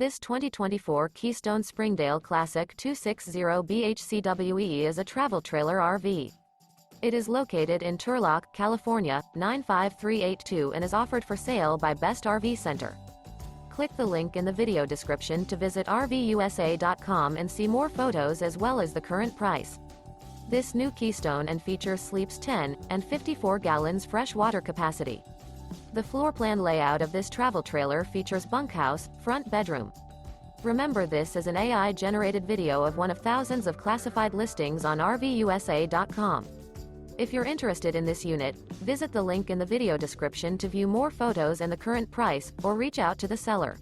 This 2024 Keystone Springdale Classic 260 BHCWE is a travel trailer RV. It is located in Turlock, California, 95382 and is offered for sale by Best RV Center. Click the link in the video description to visit RVUSA.com and see more photos as well as the current price. This new Keystone and features sleeps 10 and 54 gallons fresh water capacity. The floor plan layout of this travel trailer features bunkhouse, front bedroom. Remember, this is an AI-generated video of one of thousands of classified listings on RVUSA.com. If you're interested in this unit, visit the link in the video description to view more photos and the current price, or reach out to the seller.